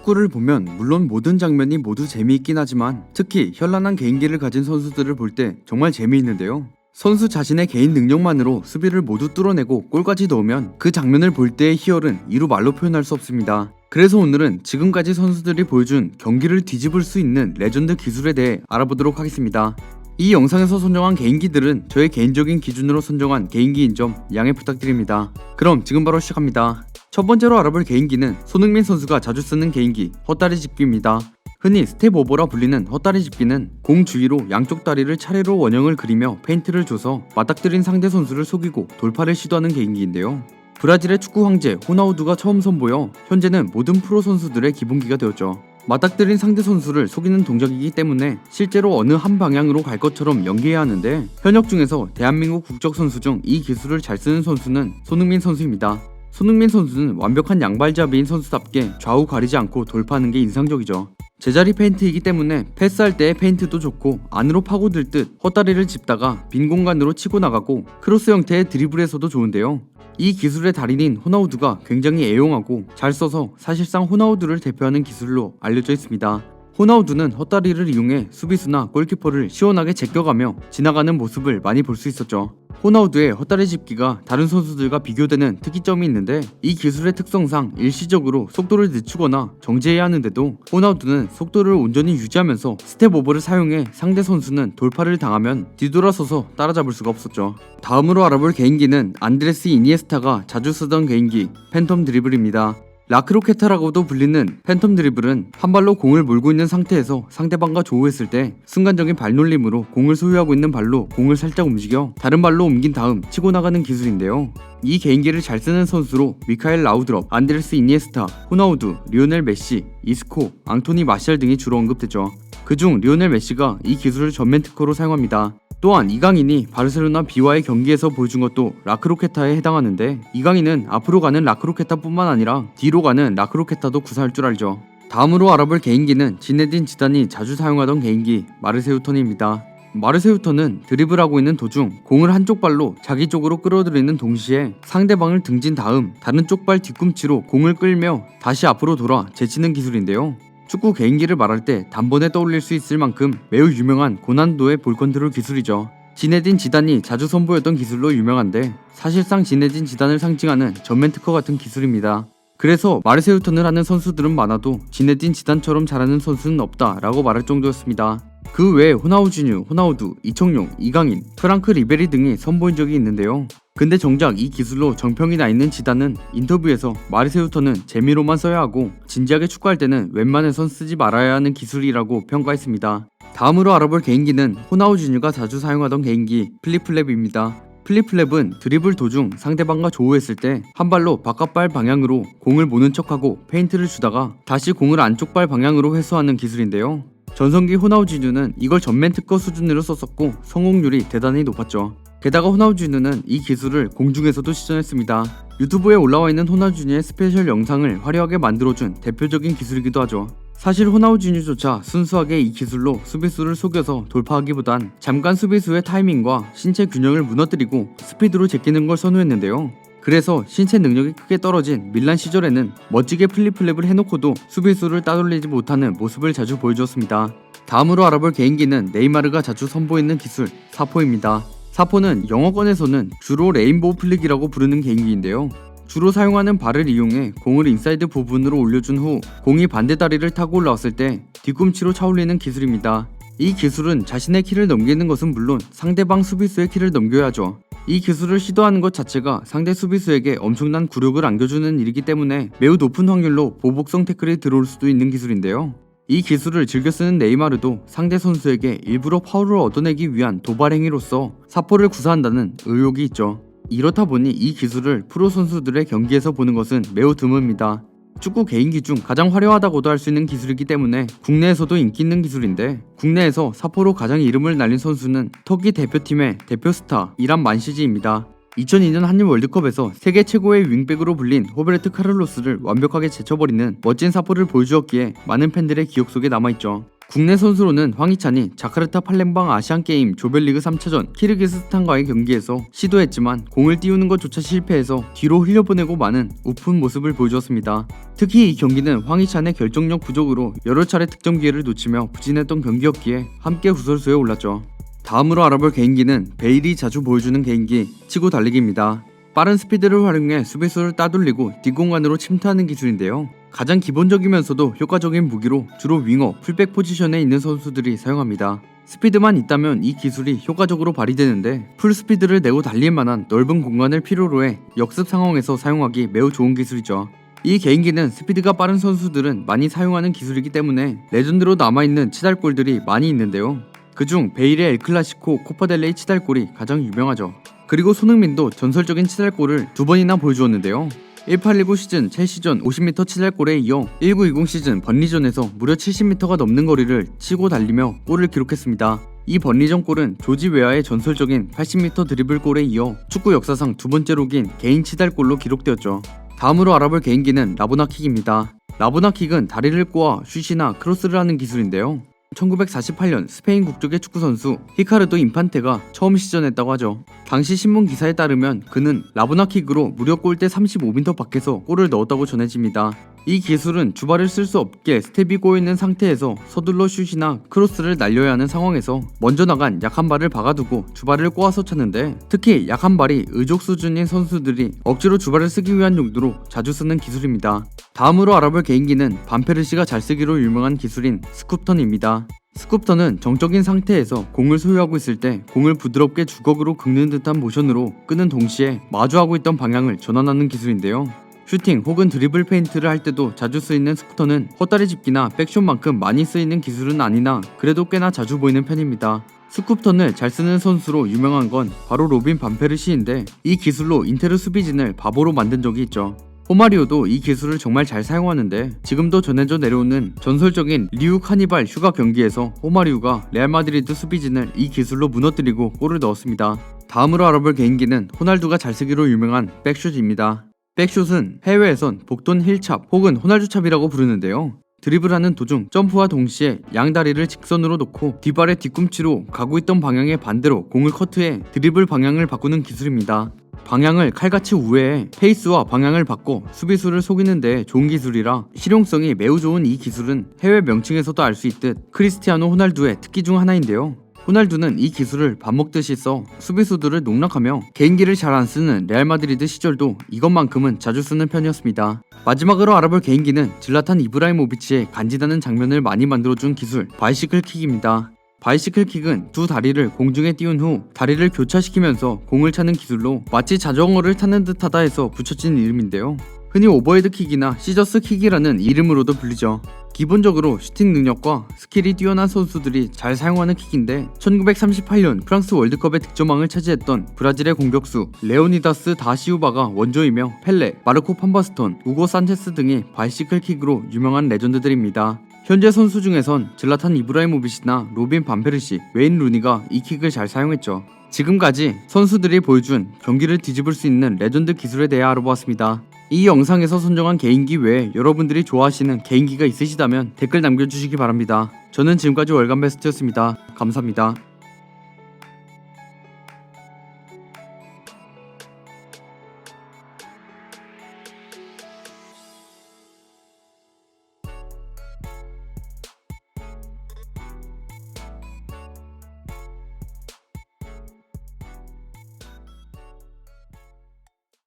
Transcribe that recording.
축구를 보면 물론 모든 장면이 모두 재미있긴 하지만 특히 현란한 개인기를 가진 선수들을 볼 때 정말 재미있는데요. 선수 자신의 개인 능력만으로 수비를 모두 뚫어내고 골까지 넣으면 그 장면을 볼 때의 희열은 이루 말로 표현할 수 없습니다. 그래서 오늘은 지금까지 선수들이 보여준 경기를 뒤집을 수 있는 레전드 기술에 대해 알아보도록 하겠습니다. 이 영상에서 선정한 개인기들은 저의 개인적인 기준으로 선정한 개인기인 점 양해 부탁드립니다. 그럼 지금 바로 시작합니다. 첫 번째로 알아볼 개인기는 손흥민 선수가 자주 쓰는 개인기 헛다리 짚기입니다. 흔히 스텝 오버라 불리는 헛다리 짚기는 공 주위로 양쪽 다리를 차례로 원형을 그리며 페인트를 줘서 맞닥뜨린 상대 선수를 속이고 돌파를 시도하는 개인기인데요. 브라질의 축구 황제 호나우두가 처음 선보여 현재는 모든 프로 선수들의 기본기가 되었죠. 맞닥뜨린 상대 선수를 속이는 동작이기 때문에 실제로 어느 한 방향으로 갈 것처럼 연기해야 하는데 현역 중에서 대한민국 국적 선수 중 이 기술을 잘 쓰는 선수는 손흥민 선수입니다. 손흥민 선수는 완벽한 양발잡이인 선수답게 좌우 가리지 않고 돌파하는 게 인상적이죠. 제자리 페인트이기 때문에 패스할 때의 페인트도 좋고 안으로 파고들 듯 헛다리를 짚다가 빈 공간으로 치고 나가고 크로스 형태의 드리블에서도 좋은데요. 이 기술의 달인인 호나우두가 굉장히 애용하고 잘 써서 사실상 호나우두를 대표하는 기술로 알려져 있습니다. 호나우두는 헛다리를 이용해 수비수나 골키퍼를 시원하게 제껴가며 지나가는 모습을 많이 볼 수 있었죠. 호나우두의 헛다리 짚기가 다른 선수들과 비교되는 특이점이 있는데 이 기술의 특성상 일시적으로 속도를 늦추거나 정지해야 하는데도 호나우두는 속도를 온전히 유지하면서 스텝 오버를 사용해 상대 선수는 돌파를 당하면 뒤돌아서서 따라잡을 수가 없었죠. 다음으로 알아볼 개인기는 안드레스 이니에스타가 자주 쓰던 개인기 팬텀 드리블입니다. 라크로케타라고도 불리는 팬텀 드리블은 한 발로 공을 몰고 있는 상태에서 상대방과 조우했을 때 순간적인 발놀림으로 공을 소유하고 있는 발로 공을 살짝 움직여 다른 발로 옮긴 다음 치고 나가는 기술인데요. 이 개인기를 잘 쓰는 선수로 미카엘 라우드롭, 안드레스 이니에스타, 호나우두, 리오넬 메시, 이스코, 앙토니 마샬 등이 주로 언급되죠. 그중 리오넬 메시가 이 기술을 전면 특허로 사용합니다. 또한 이강인이 바르셀로나 B와의 경기에서 보여준 것도 라크로케타에 해당하는데 이강인은 앞으로 가는 라크로케타뿐만 아니라 뒤로 가는 라크로케타도 구사할 줄 알죠. 다음으로 알아볼 개인기는 지네딘 지단이 자주 사용하던 개인기 마르세유 턴입니다. 마르세유 턴은 드리블하고 있는 도중 공을 한쪽 발로 자기 쪽으로 끌어들이는 동시에 상대방을 등진 다음 다른 쪽 발 뒤꿈치로 공을 끌며 다시 앞으로 돌아 제치는 기술인데요. 축구 개인기를 말할 때 단번에 떠올릴 수 있을 만큼 매우 유명한 고난도의 볼 컨트롤 기술이죠. 지네딘 지단이 자주 선보였던 기술로 유명한데 사실상 지네딘 지단을 상징하는 전면 특허 같은 기술입니다. 그래서 마르세유 턴을 하는 선수들은 많아도 지네딘 지단처럼 잘하는 선수는 없다 라고 말할 정도였습니다. 그 외에 호나우지뉴, 호나우두, 이청용, 이강인, 프랑크 리베리 등이 선보인 적이 있는데요. 근데 정작 이 기술로 정평이 나 있는 지단은 인터뷰에서 마르세유 턴은 재미로만 써야 하고 진지하게 축구할 때는 웬만해선 쓰지 말아야 하는 기술이라고 평가했습니다. 다음으로 알아볼 개인기는 호나우지뉴가 자주 사용하던 개인기 플립플랩입니다. 플립플랩은 드리블 도중 상대방과 조우했을 때 한 발로 바깥발 방향으로 공을 모는 척하고 페인트를 주다가 다시 공을 안쪽 발 방향으로 회수하는 기술인데요. 전성기 호나우지뉴는 이걸 전면 특허 수준으로 썼었고 성공률이 대단히 높았죠. 게다가 호나우지뉴는 이 기술을 공중에서도 시전했습니다. 유튜브에 올라와 있는 호나우지뉴의 스페셜 영상을 화려하게 만들어준 대표적인 기술이기도 하죠. 사실 호나우지뉴조차 순수하게 이 기술로 수비수를 속여서 돌파하기보단 잠깐 수비수의 타이밍과 신체 균형을 무너뜨리고 스피드로 제끼는 걸 선호했는데요. 그래서 신체 능력이 크게 떨어진 밀란 시절에는 멋지게 플립플랩을 해놓고도 수비수를 따돌리지 못하는 모습을 자주 보여주었습니다. 다음으로 알아볼 개인기는 네이마르가 자주 선보이는 기술 사포입니다. 사포는 영어권에서는 주로 레인보우 플릭이라고 부르는 개인기인데요. 주로 사용하는 발을 이용해 공을 인사이드 부분으로 올려준 후 공이 반대 다리를 타고 올라왔을 때 뒤꿈치로 차올리는 기술입니다. 이 기술은 자신의 키를 넘기는 것은 물론 상대방 수비수의 키를 넘겨야 하죠. 이 기술을 시도하는 것 자체가 상대 수비수에게 엄청난 굴욕을 안겨주는 일이기 때문에 매우 높은 확률로 보복성 태클이 들어올 수도 있는 기술인데요. 이 기술을 즐겨 쓰는 네이마르도 상대 선수에게 일부러 파울을 얻어내기 위한 도발 행위로서 사포를 구사한다는 의혹이 있죠. 이렇다 보니 이 기술을 프로 선수들의 경기에서 보는 것은 매우 드뭅니다. 축구 개인기 중 가장 화려하다고도 할 수 있는 기술이기 때문에 국내에서도 인기 있는 기술인데 국내에서 사포로 가장 이름을 날린 선수는 터키 대표팀의 대표 스타 이란 만시지입니다. 2002년 한일 월드컵에서 세계 최고의 윙백으로 불린 호베르트 카를로스를 완벽하게 제쳐버리는 멋진 사포를 보여주었기에 많은 팬들의 기억 속에 남아있죠. 국내 선수로는 황희찬이 자카르타 팔렘방 아시안게임 조별리그 3차전 키르기스스탄과의 경기에서 시도했지만 공을 띄우는 것조차 실패해서 뒤로 흘려보내고 마는 우픈 모습을 보여주었습니다. 특히 이 경기는 황희찬의 결정력 부족으로 여러 차례 득점 기회를 놓치며 부진했던 경기였기에 함께 구설수에 올랐죠. 다음으로 알아볼 개인기는 베일이 자주 보여주는 개인기 치고 달리기입니다. 빠른 스피드를 활용해 수비수를 따돌리고 뒷공간으로 침투하는 기술인데요. 가장 기본적이면서도 효과적인 무기로 주로 윙어, 풀백 포지션에 있는 선수들이 사용합니다. 스피드만 있다면 이 기술이 효과적으로 발휘되는데 풀스피드를 내고 달릴 만한 넓은 공간을 필요로 해 역습 상황에서 사용하기 매우 좋은 기술이죠. 이 개인기는 스피드가 빠른 선수들은 많이 사용하는 기술이기 때문에 레전드로 남아있는 치달골들이 많이 있는데요. 그중 베일의 엘클라시코 코파델레이 치달골이 가장 유명하죠. 그리고 손흥민도 전설적인 치달골을 2번이나 보여주었는데요. 1819 시즌 첼시전 50m 치달골에 이어 1920 시즌 번리전에서 무려 70m가 넘는 거리를 치고 달리며 골을 기록했습니다. 이 번리전 골은 조지 웨아의 전설적인 80m 드리블 골에 이어 축구 역사상 2번째로 긴 개인 치달골로 기록되었죠. 다음으로 알아볼 개인기는 라보나킥입니다. 라보나킥은 다리를 꼬아 슛이나 크로스를 하는 기술인데요. 1948년 스페인 국적의 축구선수 히카르도 인판테가 처음 시전했다고 하죠. 당시 신문 기사에 따르면 그는 라보나킥으로 무려 골대 35m 밖에서 골을 넣었다고 전해집니다. 이 기술은 주발을 쓸 수 없게 스텝이 꼬여있는 상태에서 서둘러 슛이나 크로스를 날려야 하는 상황에서 먼저 나간 약한 발을 박아두고 주발을 꼬아서 찼는데 특히 약한 발이 의족 수준인 선수들이 억지로 주발을 쓰기 위한 용도로 자주 쓰는 기술입니다. 다음으로 알아볼 개인기는 반페르시가 잘 쓰기로 유명한 기술인 스쿱턴입니다. 스쿱턴은 정적인 상태에서 공을 소유하고 있을 때 공을 부드럽게 주걱으로 긁는 듯한 모션으로 끄는 동시에 마주하고 있던 방향을 전환하는 기술인데요. 슈팅 혹은 드리블 페인트를 할 때도 자주 쓰이는 스쿠터는 헛다리 짚기나 백슛만큼 많이 쓰이는 기술은 아니나 그래도 꽤나 자주 보이는 편입니다. 스쿱턴을 잘 쓰는 선수로 유명한 건 바로 로빈 반페르시인데 이 기술로 인테르 수비진을 바보로 만든 적이 있죠. 호마리오도 이 기술을 정말 잘 사용하는데 지금도 전해져 내려오는 전설적인 리우 카니발 휴가 경기에서 호마리오가 레알 마드리드 수비진을 이 기술로 무너뜨리고 골을 넣었습니다. 다음으로 알아볼 개인기는 호날두가 잘 쓰기로 유명한 백슛입니다. 백슛은 해외에선 복돈 힐찹 혹은 호날두찹이라고 부르는데요. 드리블하는 도중 점프와 동시에 양다리를 직선으로 놓고 뒷발의 뒤꿈치로 가고 있던 방향의 반대로 공을 커트해 드리블 방향을 바꾸는 기술입니다. 방향을 칼같이 우회해 페이스와 방향을 바꿔 수비수를 속이는 데 좋은 기술이라 실용성이 매우 좋은 이 기술은 해외 명칭에서도 알 수 있듯 크리스티아노 호날두의 특기 중 하나인데요. 호날두는 이 기술을 밥 먹듯이 써 수비수들을 농락하며 개인기를 잘 안 쓰는 레알 마드리드 시절도 이것만큼은 자주 쓰는 편이었습니다. 마지막으로 알아볼 개인기는 질라탄 이브라이모비치의 간지나는 장면을 많이 만들어준 기술 바이시클 킥입니다. 바이시클 킥은 두 다리를 공중에 띄운 후 다리를 교차시키면서 공을 차는 기술로 마치 자전거를 타는 듯하다 해서 붙여진 이름인데요. 흔히 오버헤드 킥이나 시저스 킥이라는 이름으로도 불리죠. 기본적으로 슈팅 능력과 스킬이 뛰어난 선수들이 잘 사용하는 킥인데 1938년 프랑스 월드컵의 득점왕을 차지했던 브라질의 공격수 레오니다스 다시우바가 원조이며 펠레, 마르코 판바스톤, 우고 산체스 등이 바이시클 킥으로 유명한 레전드들입니다. 현재 선수 중에선 질라탄 이브라이모비치나 로빈 반페르시, 웨인 루니가 이 킥을 잘 사용했죠. 지금까지 선수들이 보여준 경기를 뒤집을 수 있는 레전드 기술에 대해 알아보았습니다. 이 영상에서 선정한 개인기 외에 여러분들이 좋아하시는 개인기가 있으시다면 댓글 남겨주시기 바랍니다. 저는 지금까지 월간 베스트였습니다. 감사합니다.